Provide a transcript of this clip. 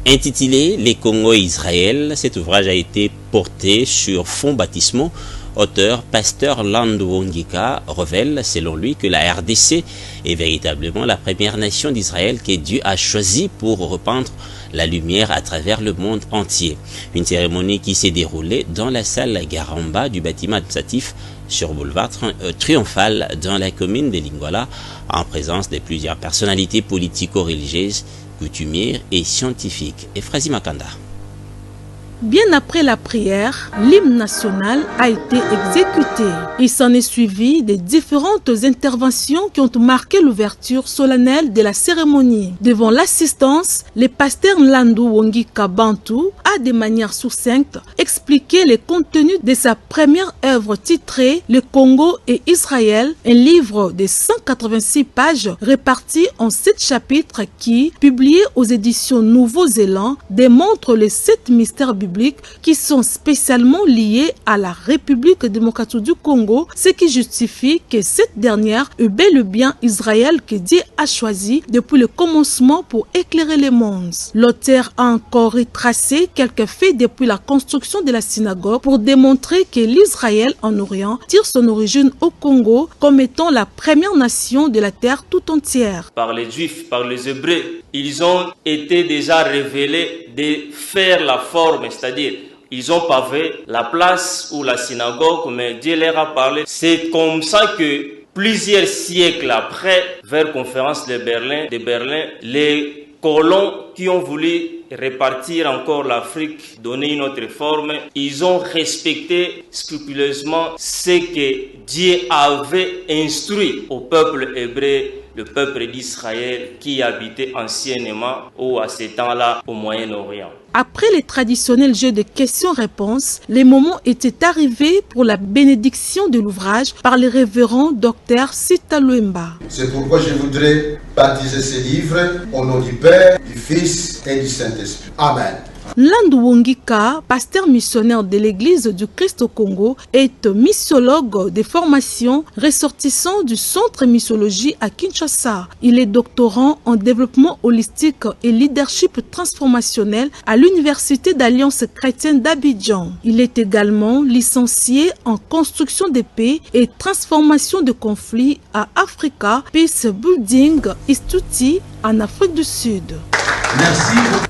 Intitulé Les Congo et Israël, cet ouvrage a été porté sur fond baptismaux. Auteur Pasteur Landu Wongika révèle selon lui que la RDC est véritablement la première nation d'Israël que Dieu a choisie pour répandre la lumière à travers le monde entier. Une cérémonie qui s'est déroulée dans la salle Garamba du bâtiment administratif sur boulevard Triomphal dans la commune de Lingala, en présence de plusieurs personnalités politico-religieuses, coutumières et scientifiques. Ephrasie Makanda. Bien après la prière, l'hymne national a été exécuté. Il s'en est suivi des différentes interventions qui ont marqué l'ouverture solennelle de la cérémonie. Devant l'assistance, le pasteur Landu Wongika Bantu a de manière succincte expliqué les contenus de sa première œuvre titrée Le Congo et Israël, un livre de 186 pages réparti en 7 chapitres qui, publié aux éditions Nouveau-Zéland, démontre les 7 mystères bibliques qui sont spécialement liés à la République démocratique du Congo, ce qui justifie que cette dernière est bel et bien Israël que Dieu a choisi depuis le commencement pour éclairer le monde. L'auteur a encore retracé quelques faits depuis la construction de la synagogue pour démontrer que l'Israël en Orient tire son origine au Congo comme étant la première nation de la terre tout entière. Par les Juifs, par les Hébreux, ils ont été déjà révélés de faire la forme, c'est-à-dire ils ont pavé la place ou la synagogue, mais Dieu leur a parlé. C'est comme ça que plusieurs siècles après, vers conférence de Berlin, les colons qui ont voulu répartir encore l'Afrique, donner une autre forme, ils ont respecté scrupuleusement ce que Dieu avait instruit au peuple hébreu, le peuple d'Israël qui habitait anciennement ou à ce temps-là au Moyen-Orient. Après les traditionnels jeux de questions-réponses, les moments étaient arrivés pour la bénédiction de l'ouvrage par le révérend Dr Sita Luemba. C'est pourquoi je voudrais baptiser ce livre au nom du Père, du Fils et du Saint-Esprit. Amen. Landu Wongika, pasteur missionnaire de l'Église du Christ au Congo, est missiologue de formation ressortissant du Centre Missiologie à Kinshasa. Il est doctorant en développement holistique et leadership transformationnel à l'Université d'Alliance chrétienne d'Abidjan. Il est également licencié en construction de paix et transformation de conflits à Africa Peace Building Institute en Afrique du Sud. Merci.